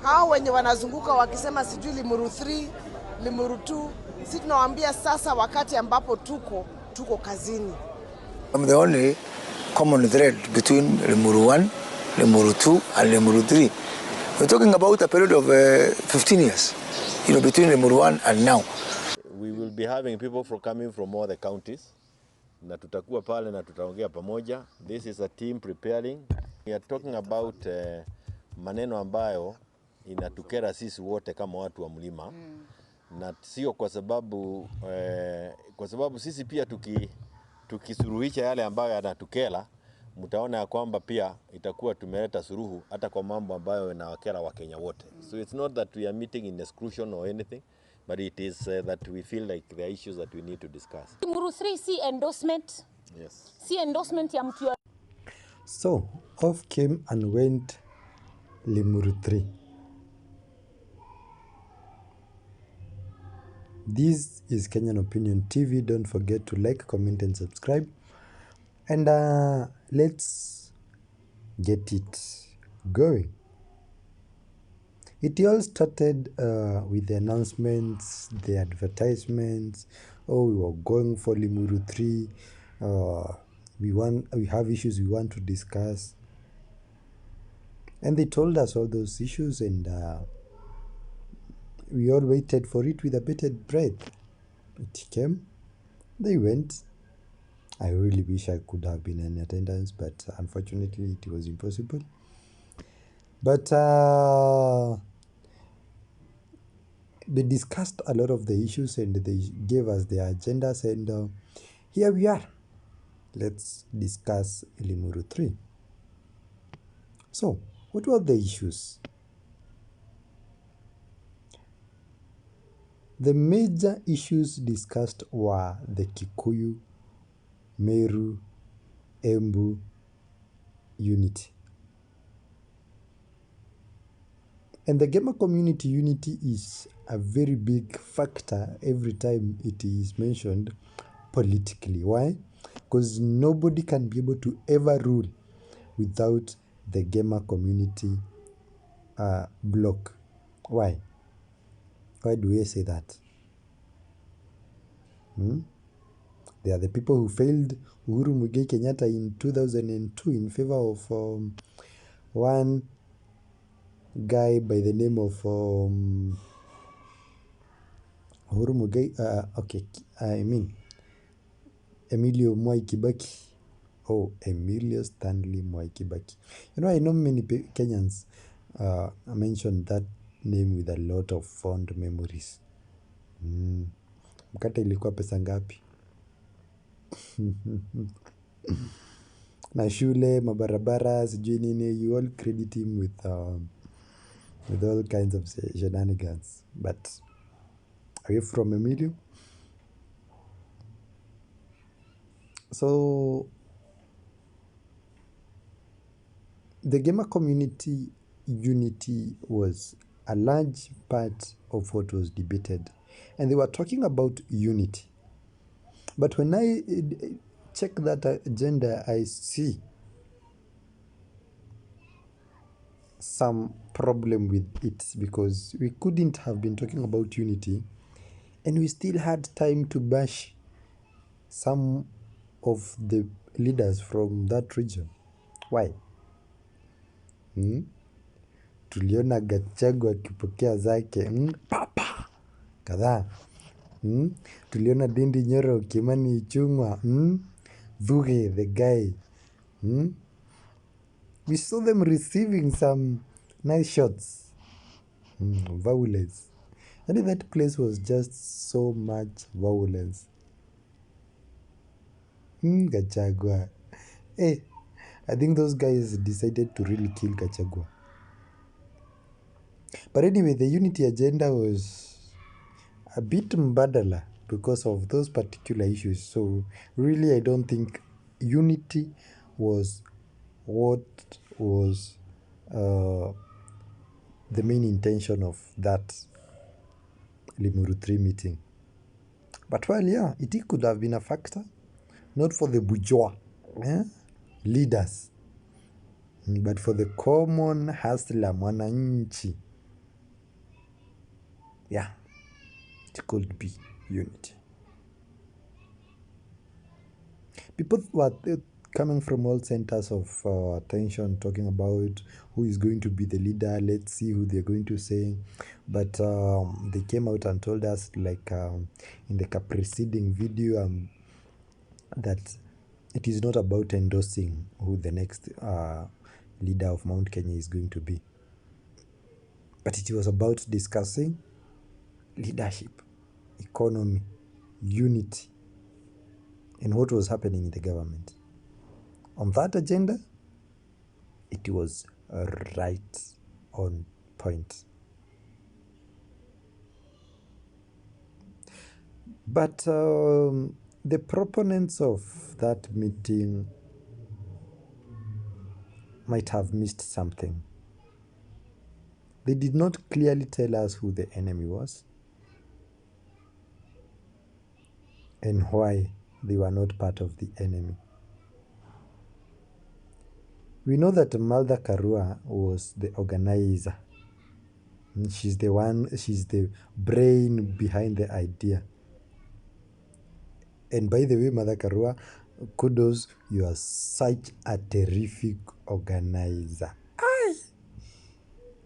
Hao wenye wanazunguka wakisema sijui Limuru 3, Limuru 2, sisi tunawaambia sasa wakati ambapo tuko kazini. I'm the only common thread between Limuru 1, Limuru 2 and Limuru 3. We're talking about a period of 15 years, between Limuru 1 and now. We will be having people coming from all the counties. Na tutakuwa pale na tutaongea pamoja. This is a team preparing. We are talking about maneno ambayo inatukera sisi wote kama watu wa mlima. Na sio kwa sababu sisi pia tukisuruhisha yale ambayo yanatukera, mtaona ya kwamba pia itakuwa tumeleta suruhu hata kwa mambo ambayo yanawakera Wakenya wote. So it's not that we are meeting in exclusion or anything, but it is that we feel like there are issues that we need to discuss. Limuru 3 si endorsement. Yes. Si endorsement ya mtu. So, off came and went Limuru 3. This is Kenyan Opinion TV. Don't forget to like, comment and subscribe. And let's get it going. It all started with the announcements, the advertisements. Oh, we were going for Limuru 3. We have issues we want to discuss. And they told us all those issues, and we all waited for it with a bated breath. It came, they went. I really wish I could have been in attendance, but unfortunately it was impossible. But they discussed a lot of the issues and they gave us their agendas, and here we are. Let's discuss Limuru 3. So, what were the issues? The major issues discussed were the Kikuyu, Meru, Embu unity. And the Gamer community unity is a very big factor every time it is mentioned politically. Why? Because nobody can be able to ever rule without the Gamer community block. Why? Why do we say that? They are the people who failed Uhuru Muigai Kenyatta in 2002 in favor of one guy by the name of Uhuru Muigai, Emilio Mwai Kibaki. Oh, Emilio Stanley Mwai Kibaki. I know many Kenyans mentioned that name with a lot of fond memories. Mkate ilikuwa pesa ngapi? Na shule, mabarabara, sijui nini, you all credit him with all kinds of shenanigans. But away from Emilio. So, the Gamer community unity was a large part of what was debated. And they were talking about unity. But when I check that agenda, I see some problem with it, because we couldn't have been talking about unity and we still had time to bash some of the leaders from that region. Why? Tuliona Gachagua akipokea zake papa kadhaa. Tuliona Ndindi Nyoro, Kimani Ichung'wah, Thuge the guy. We saw them receiving some nice shots. Violence. And that place was just so much violence. Gachagua. Hey, I think those guys decided to really kill Gachagua. But anyway, the unity agenda was a bit mbadala because of those particular issues. So really, I don't think unity was what was the main intention of that Limuru 3 meeting. But well, yeah, it could have been a factor. not for the bourgeois leaders, but for the common hustler, mwananchi. Yeah, it could be unity. People were coming from all centers of attention, talking about who is going to be the leader. Let's see who they're going to say. But they came out and told us, like in the preceding video, that it is not about endorsing who the next leader of Mount Kenya is going to be, but it was about discussing leadership, economy, unity, and what was happening in the government. On that agenda, it was right on point. But the proponents of that meeting might have missed something. They did not clearly tell us who the enemy was and why they were not part of the enemy. We know that Martha Karua was the organizer. She's the brain behind the idea. And by the way, Martha Karua, kudos, you are such a terrific organizer.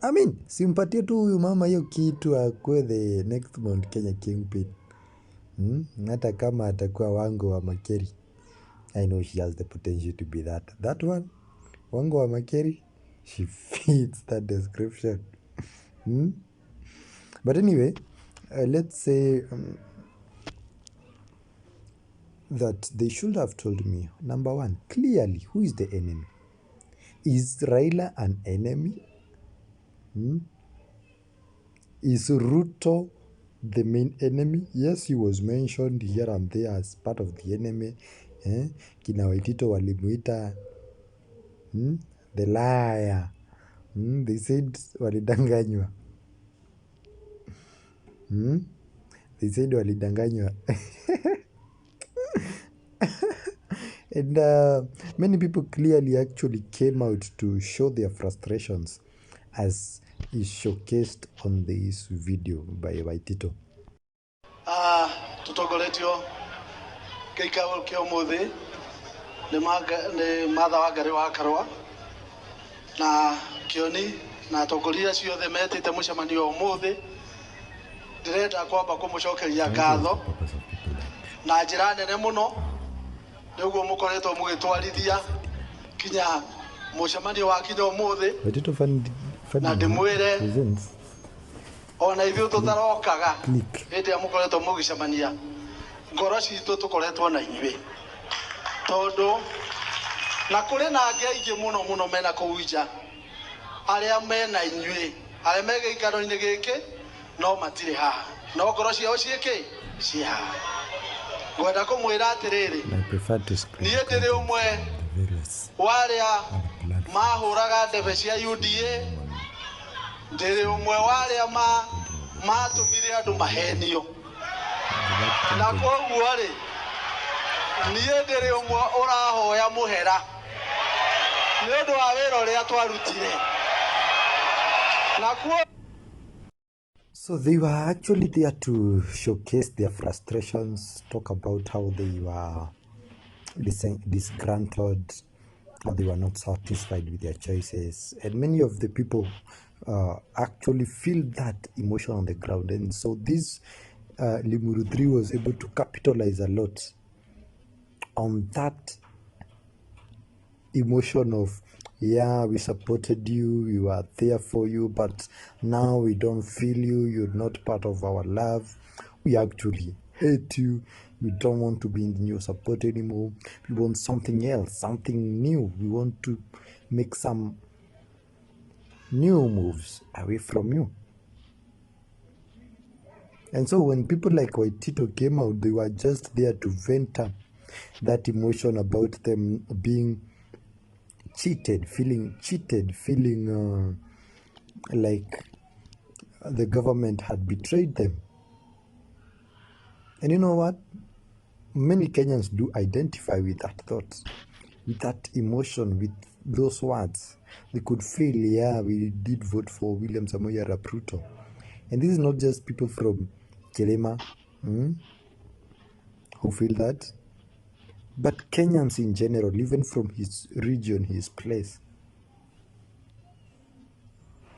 I mean, simpatia tu huyu mama hiyo kitu akuwe the next Mount Kenya kingpin. Hata kama atakuwa Wango wa Makeri. I know she has the potential to be that. That one, Wango wa Makeri, she fits that description. But anyway, let's say that they should have told me, number one, clearly, who is the enemy? Is Raila an enemy? Is Ruto the main enemy? Yes, he was mentioned here and there as part of the enemy. Kina Waitito walimuita the liar. They said walidanganywa. They said walidanganywa. And many people clearly actually came out to show their frustrations, as is showcased on this video by Waitito. Tutogoretio keikao kio muthi ni Martha Wangari wa Karua na Kioni na atongoria ciothe metite mucemanio umuthi. Ndirenda kwamba kumucokeria ngatho na njira nene muno niguo mukoretwo mugitwarithia kinya mucemanio wa kinya umuthi na ndimwire ona ithuĩ tũtarokaga hĩndĩ ĩrĩa mũkoretwo mũgĩcemania ngoro citũ tũkoretwo na inyuĩ tondũ na kũrĩ na angĩ aingĩ mũno mũno mena kũu nja arĩa mena inyuĩ arĩa me gĩikaro-inĩ gĩkĩ no matirĩ haha no ngoro ciao ciĩkĩ ciĩ haha. Ngwenda kũmwĩra atĩrĩrĩ niĩ ndĩrĩ ũmwe wa arĩa mahũraga ndebe cia UDA, ndĩrĩ ũmwe wa arĩa matũmire andũ mahenio, na koguo rĩ niĩ ndĩrĩ ũmwe ũrahoya mũhera nĩ ũndũ wa wĩra ũrĩa twarutire na kuo. So they were actually there to showcase their frustrations, talk about how they were disgruntled, how they were not satisfied with their choices. And many of the people actually feel that emotion on the ground. And so this Limuru 3 was able to capitalize a lot on that emotion of, yeah, we supported you, we were there for you, but now we don't feel you, you're not part of our love, we actually hate you, we don't want to be in your support anymore, we want something else, something new, we want to make some new moves away from you. And so when people like Waitito came out, they were just there to vent that emotion about them being cheated, feeling like the government had betrayed them. And you know what? many Kenyans do identify with that thought, with that emotion, with those words. They could feel, yeah, we did vote for William Samoei Arap Ruto. And this is not just people from Kelema who feel that, but Kenyans in general, even from his region, his place.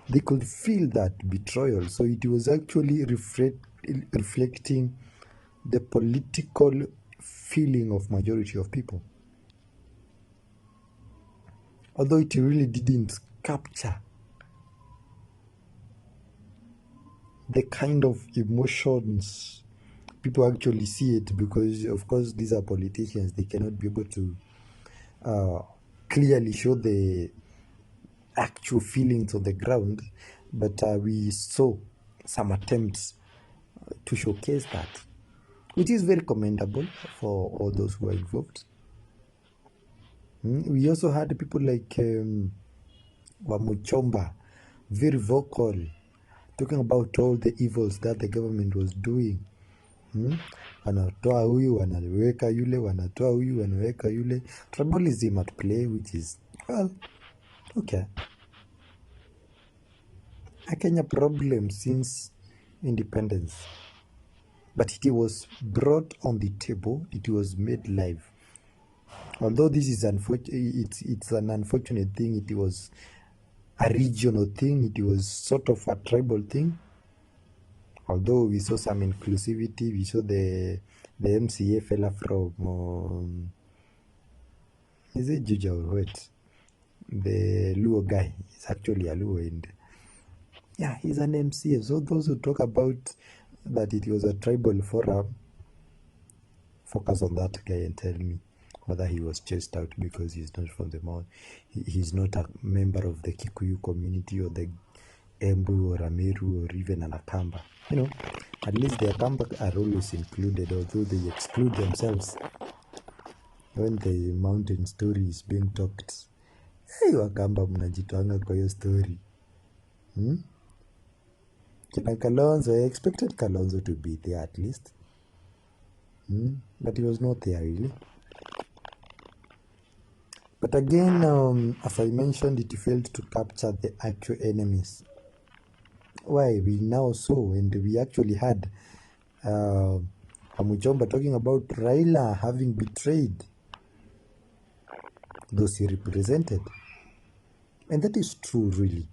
They could feel that betrayal. So it was actually reflecting the political feeling of majority of people. Although it really didn't capture the kind of emotions people actually see it, because of course these are politicians. They cannot be able to clearly show the actual feelings on the ground, but we saw some attempts to showcase that, which is very commendable for all those who are involved. We also had people like Wamuchomba, very vocal, talking about all the evils that the government was doing. Wanatoa huyu wanaweka yule, wanatoa huyu wanaweka yule. Tribalism at play, which is, well, okay. A Kenya problem since independence, but it was brought on the table. It was made live. Although this is it's an unfortunate thing. It was a regional thing. It was sort of a tribal thing. Although we saw some inclusivity, we saw the MCA fella from is it Juja or what? The Luo guy is actually a Luo, and yeah, he's an MCA. So those who talk about that it was a tribal forum, focus on that guy and tell me whether he was chased out because he's not from the mount. He's not a member of the Kikuyu community or the Embu or Ameru or even an Akamba. You know, at least the Akamba are always included, although they exclude themselves when the mountain story is being talked. Hey, Wakamba mnajitwanga kwa hiyo story. Kina Kalonzo, I expected Kalonzo to be there at least. But he was not there really. But again, as I mentioned, it failed to capture the actual enemies. Why? We now saw, and we actually had Amuchomba talking about Raila having betrayed those he represented. And that is true, really.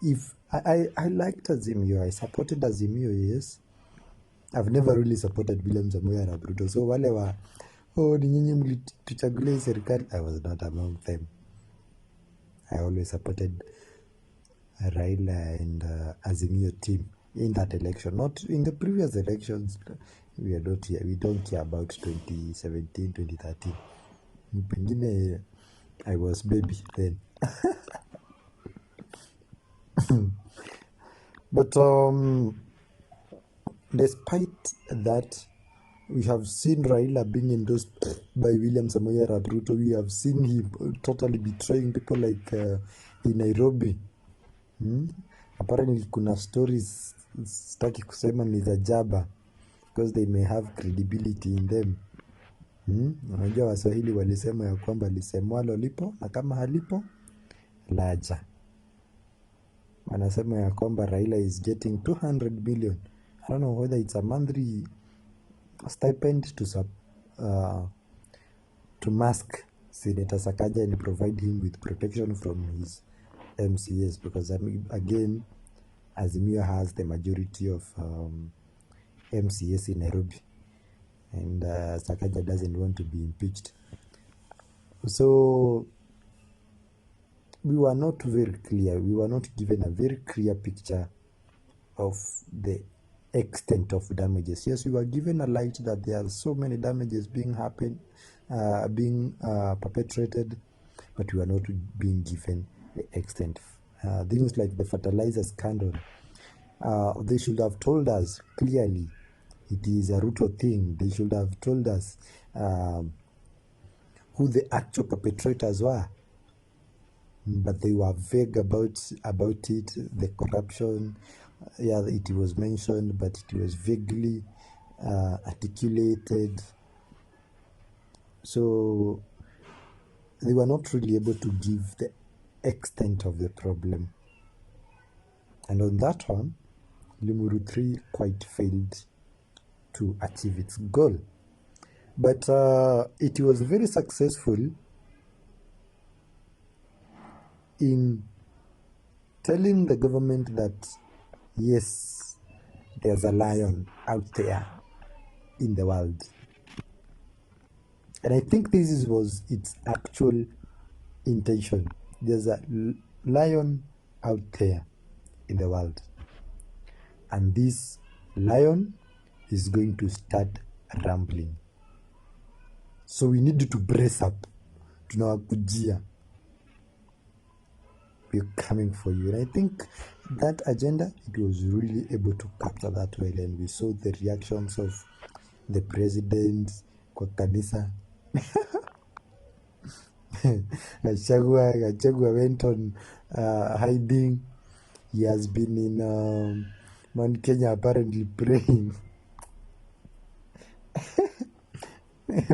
If I liked Azimio, I supported Azimio, yes. I've never really supported William Samoei Arap Ruto. So wale wa ni nyinyi mlituchagulia serikali, I was not among them. I always supported Raila and Azimio team in that election, not in the previous elections. We are not here. We don't care about 2017, 2013. Pengine I was baby then. But despite that, we have seen Raila being endorsed by William Samoei Arap Ruto. We have seen him totally betraying people like in Nairobi. Apparently kuna stories sitaki kusema ni za jaba because they may have credibility in them. Unajua Waswahili walisema ya kwamba lisemwalo lipo na kama halipo laja. Wanasema ya kwamba Raila is getting 200 billion. I don't know whether it's a monthly stipend to mask Senator Sakaja and provide him with protection from his MCAs, because again, Azimio has the majority of MCAs in Nairobi, and Sakaja doesn't want to be impeached. So we were not very clear. We were not given a very clear picture of the extent of damages. Yes, we were given a light that there are so many damages being perpetrated, but we were not being given the extent. Things like the fertilizer scandal, they should have told us clearly it is a Ruto thing. They should have told us who the actual perpetrators were, but they were vague about it. The corruption, yeah, it was mentioned, but it was vaguely articulated. So they were not really able to give the extent of the problem. And on that one, Limuru 3 quite failed to achieve its goal. But it was very successful in telling the government that, yes, there's a lion out there in the world. And I think this was its actual intention. There's a lion out there in the world. And this lion is going to start rambling. So we need to brace up. Tunawakujia. We're coming for you. And I think that agenda, it was really able to capture that well. And we saw the reactions of the president, kwa kanisa. Gachagua went on hiding. He has been in Mount Kenya apparently praying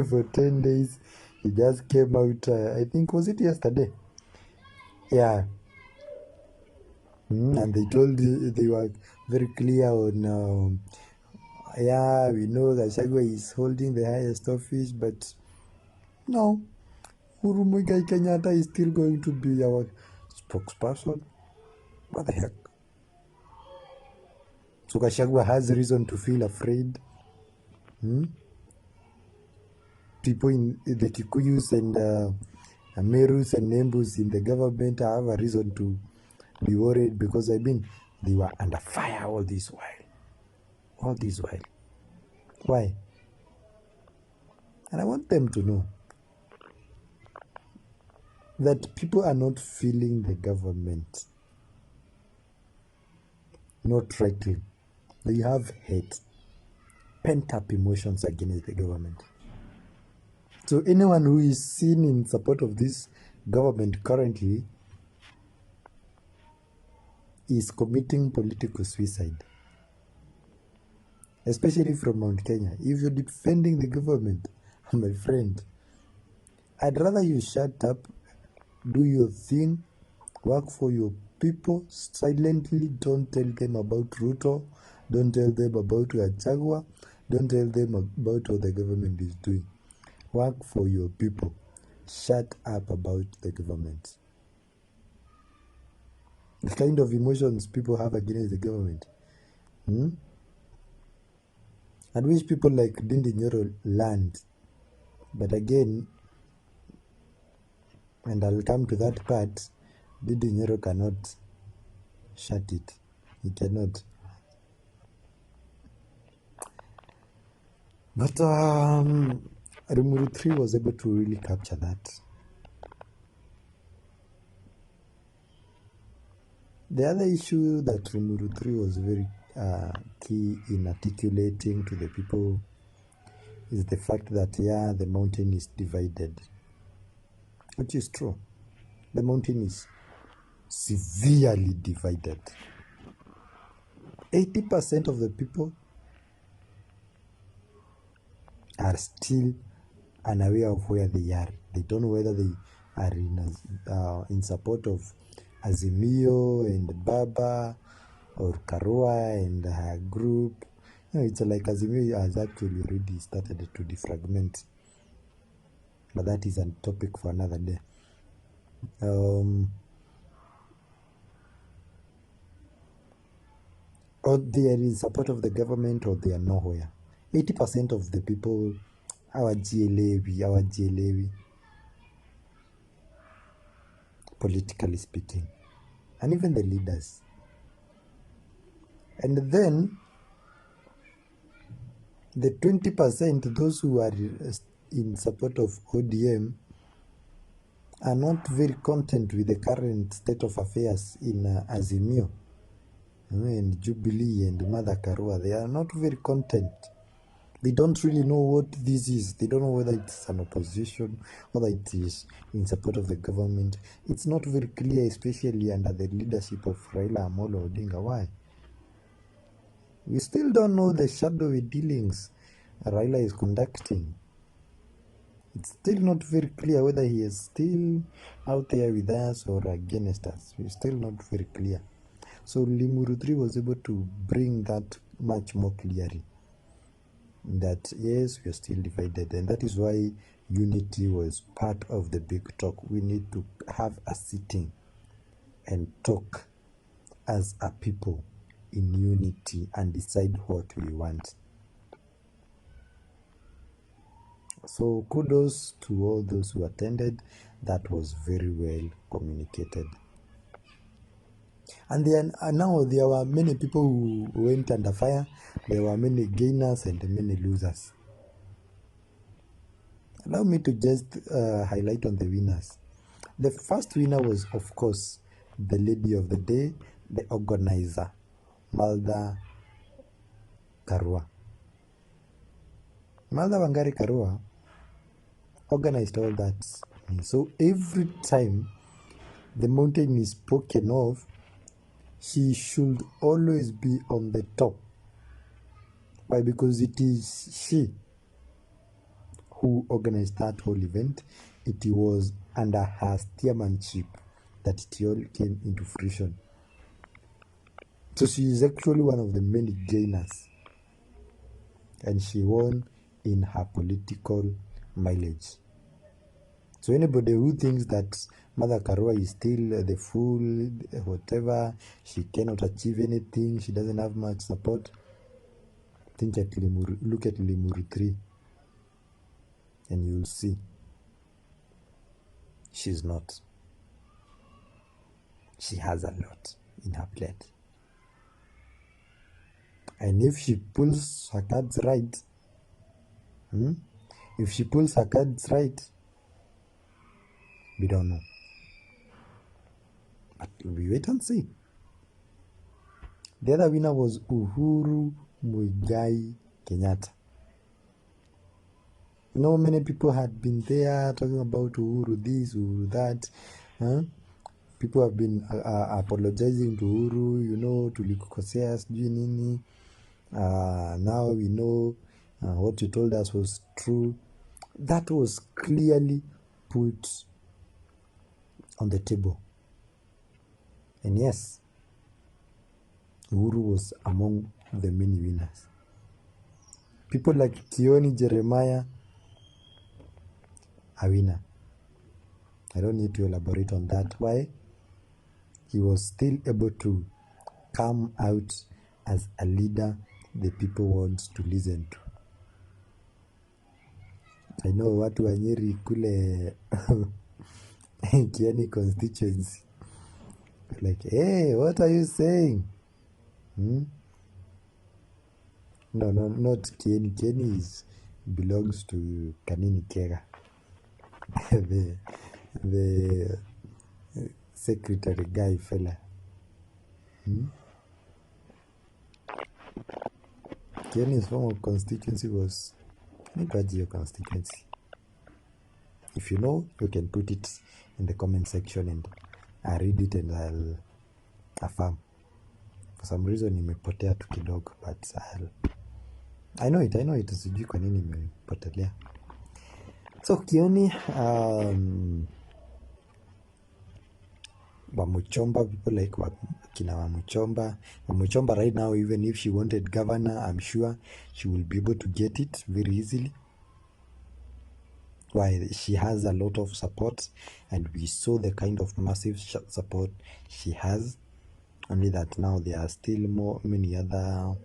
for 10 days. He just came out, I think, was it yesterday? Yeah. And they were very clear on, yeah, we know that Shagwa is holding the highest office, but no, Uhuru Muigai Kenyatta is still going to be our spokesperson. What the heck? So Gachagua has reason to feel afraid. People in the Kikuyus and Merus and Nembus in the government have a reason to be worried because they were under fire all this while. All this while. Why? And I want them to know that people are not feeling the government, not rightly. They have hate, pent-up emotions against the government. So anyone who is seen in support of this government currently is committing political suicide, especially from Mount Kenya. If you're defending the government, my friend, I'd rather you shut up, do your thing, work for your people silently. Don't tell them about Ruto. Don't tell them about Gachagua. Don't tell them about what the government is doing. Work for your people. Shut up about the government. The kind of emotions people have against the government. And which people like Dindi Nyoro learned. But again, and I'll come to that part, Dindi Nyoro cannot shut it. He cannot. But Limuru 3 was able to really capture that. The other issue that Limuru 3 was very key in articulating to the people is the fact that, yeah, the mountain is divided. Which is true. The mountain is severely divided. 80% of the people are still unaware of where they are. They don't know whether they are in support of Azimio and Baba or Karua and her group. It's like Azimio has actually already started to defragment. But that is a topic for another day. Or they are in support of the government or they are nowhere. 80% of the people, our GLAV, politically speaking, and even the leaders. And then the 20%, those who are in support of ODM, are not very content with the current state of affairs in Azimio and Jubilee and Mother Karua. They are not very content. They don't really know what this is. They don't know whether it's an opposition, whether it is in support of the government. It's not very clear, especially under the leadership of Raila Amolo Odinga. Why? We still don't know the shadowy dealings Raila is conducting It's still not very clear whether he is still out there with us or against us. It's still not very clear. So Limuru 3 was able to bring that much more clearly. That yes, we are still divided, and that is why unity was part of the big talk. We need to have a sitting and talk as a people in unity and decide what we want. So kudos to all those who attended. That was very well communicated. And then now there were many people who went under fire. There were many gainers and many losers. Allow me to just highlight on the winners. The first winner was, of course, the lady of the day, the organizer, Malda Karua. Malda Wangari Karua organized all that. So every time the mountain is spoken of, she should always be on the top. Why? Because it is she who organized that whole event. It was under her steermanship that it all came into fruition. So she is actually one of the many gainers. And she won in her political mileage. So anybody who thinks that Mother Karua is still the fool, whatever, she cannot achieve anything, she doesn't have much support, look at Limuru 3 and you'll see she's not. She has a lot in her plate. And if she pulls her cards right, we don't know. But we wait and see. The other winner was Uhuru Muigai Kenyatta. Many people had been there talking about Uhuru this, Uhuru that. People have been apologizing to Uhuru, tulikukosea sijui nini. Now we know what you told us was true. That was clearly put on the table. And yes, Uhuru was among the many winners. People like Kioni Jeremiah, a winner. I don't need to elaborate on that. Why? He was still able to come out as a leader the people want to listen to. I know watu wa Nyeri kule Kieni constituency. Like, hey, what are you saying? No, not Kieni. Kieni belongs to Kanini Kega. the secretary guy fella. Kieni's form of constituency was Nipajio constituency. If you know, you can put it in the comment section and I read it and I'll affirm. For some reason nimepotea tu kidogo, but I know it. Sijui kwa nini nimepotelea. So Kioni, Wamuchomba, people like Kina Wamuchomba. Wamuchomba right now, even if she wanted governor, I'm sure she will be able to get it very easily. Why? She has a lot of support, and we saw the kind of massive support she has. Only that now there are still many other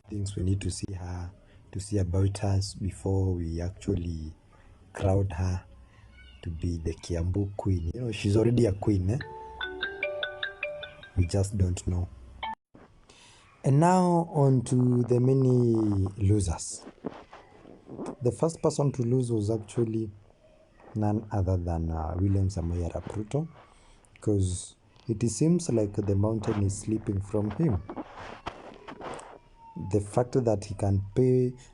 things we need to see about us before we actually crowd her to be the Kiambu queen. She's already a queen, We just don't know. And now on to the many losers. The first person to lose was actually none other than William Samoei Arap Ruto, because it seems like the mountain is slipping from him. The fact that he can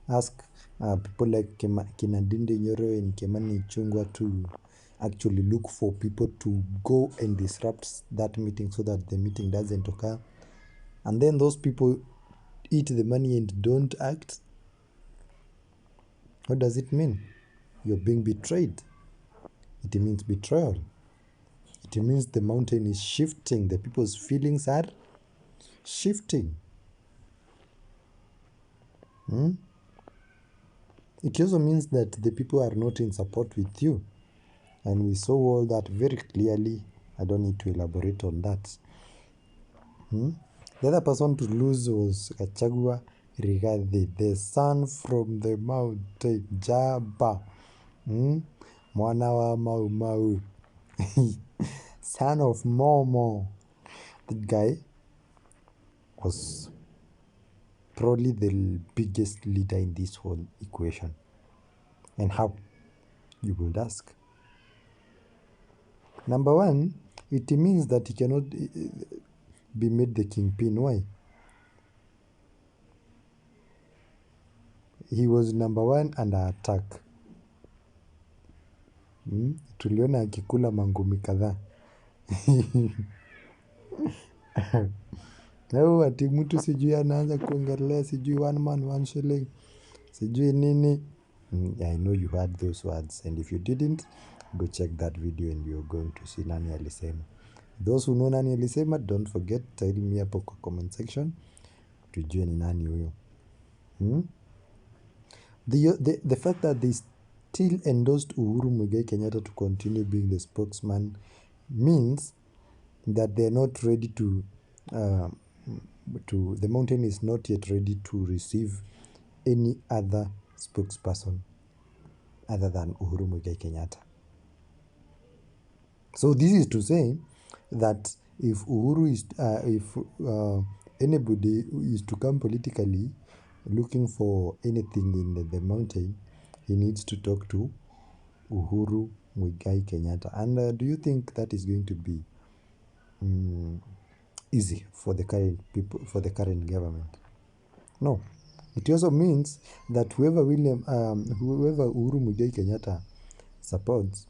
ask people like Kinadinde Nyoro and Kimani Ichung'wah to actually look for people to go and disrupt that meeting so that the meeting doesn't occur. And then those people eat the money and don't act. What does it mean? You're being betrayed. It means betrayal. It means the mountain is shifting. The people's feelings are shifting. It also means that the people are not in support with you. And we saw all that very clearly. I don't need to elaborate on that. The other person to lose was Gachagua Rigathi, the son from the mountain, Jaba. Mwana wa Mau Mau. Son of Momo. That guy was probably the biggest leader in this whole equation. And how? You would ask. Number one, it means that he cannot be made the kingpin. Why? He was number one under attack. Tuliona akikula mangumi kadhaa. Au ati mtu sijui anaanza kuongelea sijui one man one shilling sijui nini. I know you heard those words, and if you didn't, go check that video and you're going to see nani alisema. Those who know nani alisema, don't forget, tell me hapo kwa comment section tujue ni nani huyo. The fact that they still endorsed Uhuru Muigai Kenyatta to continue being the spokesman means that they're not ready to the mountain is not yet ready to receive any other spokesperson other than Uhuru Muigai Kenyatta. So this is to say that if anybody is to come politically looking for anything in the mountain, he needs to talk to Uhuru Muigai Kenyatta. And do you think that is going to be easy for the current people, for the current government? No. It also means that whoever Uhuru Muigai Kenyatta supports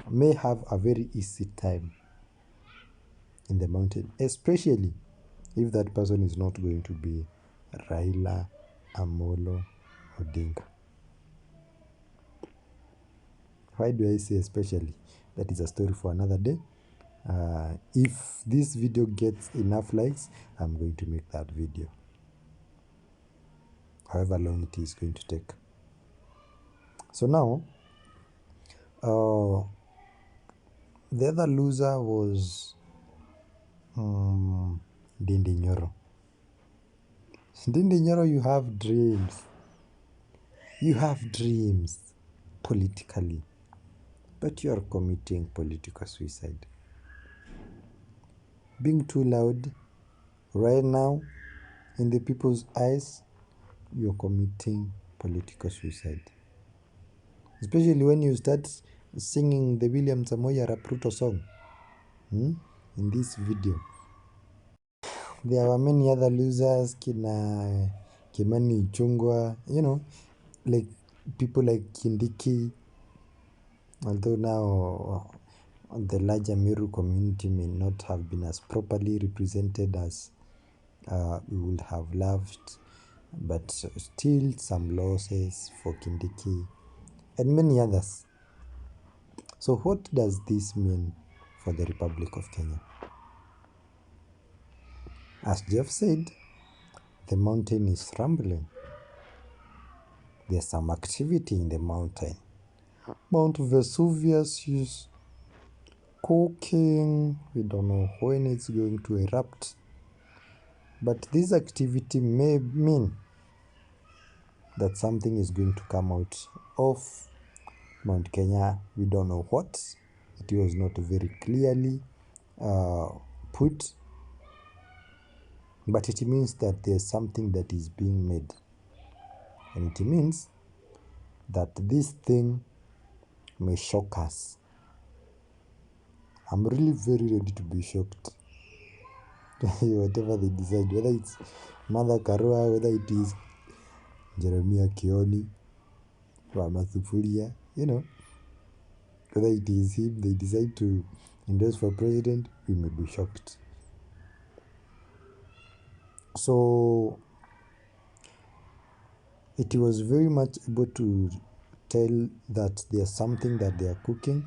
may have a very easy time in the mountain, especially if that person is not going to be Raila Amolo Odinga. Why do I say especially? That is a story for another day. If this video gets enough likes, I'm going to make that video, however long it is going to take. So now, the other loser was Ndindi Nyoro. Ndindi Nyoro, you have dreams. You have dreams politically, but you are committing political suicide. Being too loud right now in the people's eyes, you're committing political suicide. Especially when you start singing the William Samoei Arap Ruto song in this video. There were many other losers, Kimani Ichung'wah, like people like Kindiki, although now the larger Meru community may not have been as properly represented as we would have loved, but still some losses for Kindiki and many others. So what does this mean for the Republic of Kenya? As Jeff said, the mountain is trembling. There's some activity in the mountain. Mount Vesuvius is cooking. We don't know when it's going to erupt. But this activity may mean that something is going to come out of Mount Kenya. We don't know what. It was not very clearly put. But it means that there's something that is being made. And it means that this thing may shock us. I'm really very ready to be shocked. Whatever they decide, whether it's Mother Karua, whether it is Jeremiah Kioni, Ramathufuria, whether it is him, they decide to endorse for president, we may be shocked. So, it was very much able to tell that there's something that they are cooking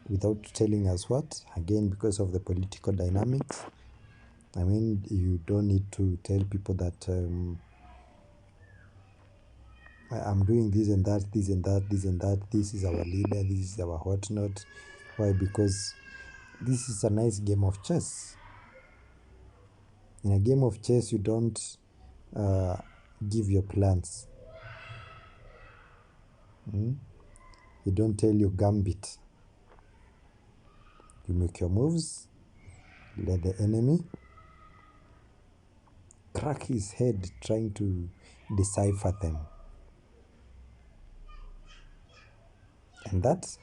without telling us what, again because of the political dynamics. I mean, you don't need to tell people that I'm doing this and that, this and that, this and that, this is our leader, this is our whatnot. Why? Because this is a nice game of chess. In a game of chess, you don't give your plans. You don't tell your gambit. You make your moves, let the enemy crack his head trying to decipher them. And that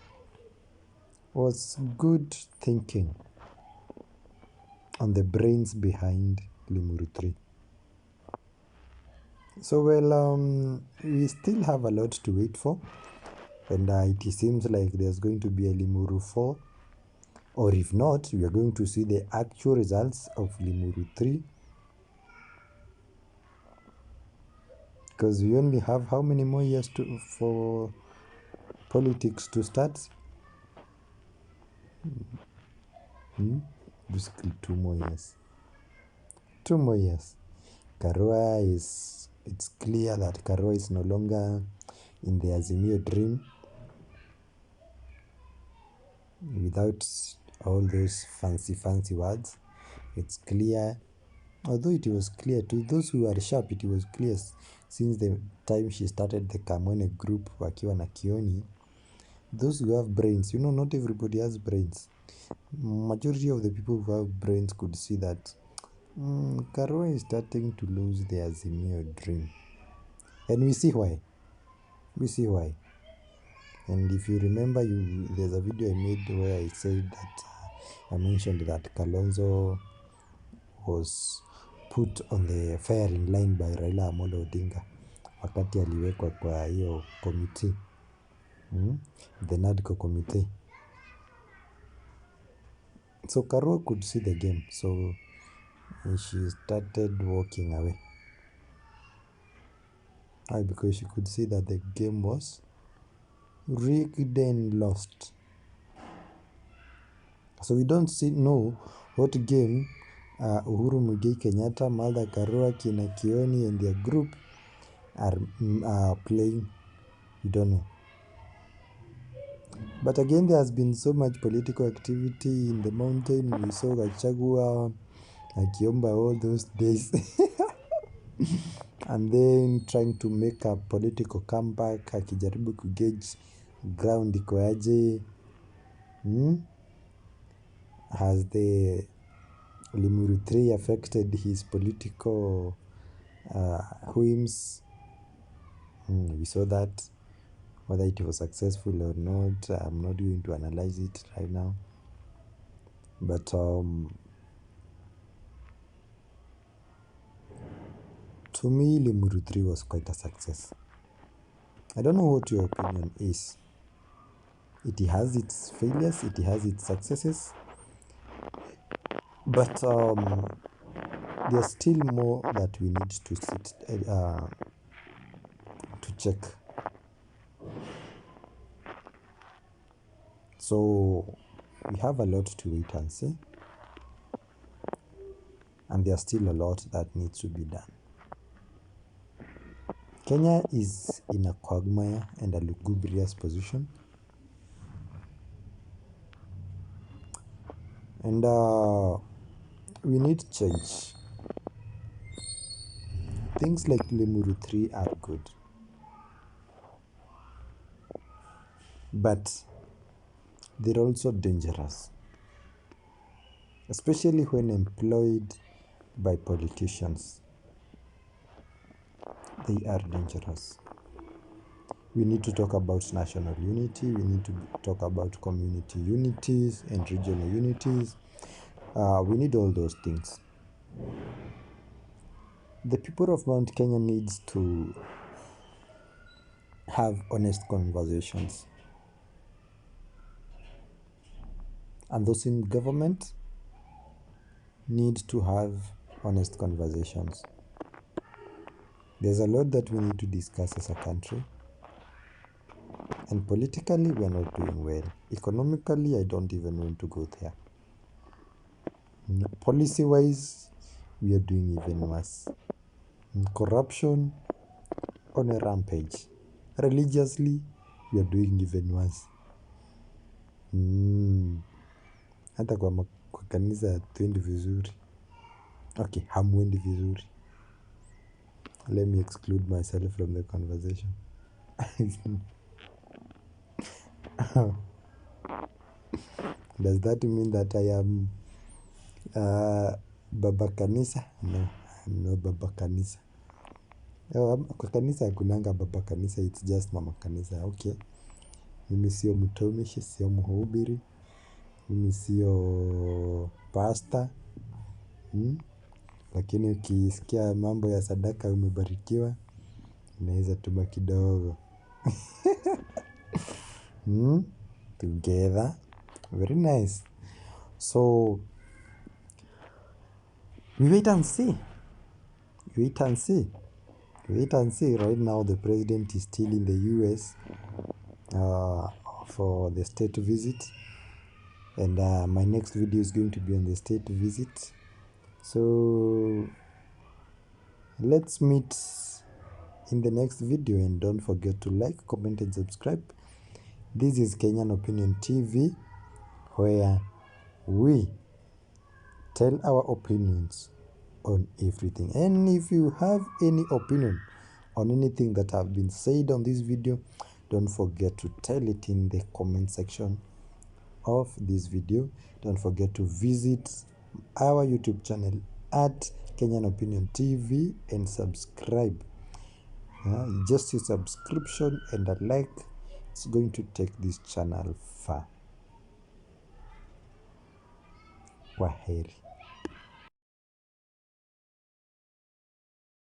was good thinking on the brains behind Limuru 3. So, well, we still have a lot to wait for. And it seems like there's going to be a Limuru 4. Or if not, we are going to see the actual results of Limuru 3. Because we only have how many more years for politics to start? Basically 2 more years. 2 more years. It's clear that Karua is no longer in the Azimio dream. Without all those fancy words, it's clear. Although it was clear to those who are sharp, it was clear since the time she started the Kamwene group wakiwa na Kioni. Those who have brains, not everybody has brains. Majority of the people who have brains could see that Karua is starting to lose the Azimio dream. And we see why. And if you remember, there's a video I made where I said that I mentioned that Kalonzo was put on the firing line by Raila Amolo Odinga wakati aliwekwa kwa hiyo committee, the NADCO committee. So Karua could see the game, so she started walking away. Why? Because she could see that the game was rigged and lost. So we don't know what game Uhuru Muigai Kenyatta, Martha Karua, Kina Kioni and their group are playing. We don't know. But again, there has been so much political activity in the mountain. We saw Gachagua, Akiomba all those days. And then trying to make a political comeback, akijaribu kugauge ground iko aje. Has the Limuru 3 affected his political whims? We saw that. Whether it was successful or not, I'm not going to analyze it right now. But to me, Limuru 3 was quite a success. I don't know what your opinion is. It has its failures, it has its successes. But there's still more that we need to check. So we have a lot to wait and see. And there's still a lot that needs to be done. Kenya is in a quagmire and a lugubrious position. And we need change. Things like Limuru 3 are good. But they're also dangerous. Especially when employed by politicians. They are dangerous. We need to talk about national unity. We need to talk about community unities and regional unities. We need all those things. The people of Mount Kenya needs to have honest conversations. And those in government need to have honest conversations. There's a lot that we need to discuss as a country. And politically, we are not doing well. Economically, I don't even want to go there. Policy-wise, we are doing even worse. Corruption on a rampage. Religiously, we are doing even worse. Hata kwa kanisa hatuendi vizuri. Okay, hamwendi vizuri. Let me exclude myself from the conversation. Does that mean that I am Baba Kanisa? No, I'm no Baba Kanisa. Kwa kanisa hakunanga Baba Kanisa, it's just Mama Kanisa. Okay. Mimi sio mtumishi, sio mhubiri. Mimi sio pastor. Lakini ukisikia mambo ya sadaka umebarikiwa, unaweza tuma kidogo. Together. Very nice. So, we wait and see. Wait and see. Wait and see. Right now, the president is still in the US for the state visit. And my next video is going to be on the state visit. So, let's meet in the next video. And don't forget to like, comment, and subscribe. This is Kenyan Opinion TV, where we tell our opinions on everything. And if you have any opinion on anything that have been said on this video, don't forget to tell it in the comment section of this video. Don't forget to visit our YouTube channel at Kenyan Opinion TV and subscribe. Just your subscription and a like, it's going to take this channel far. Kwaheri.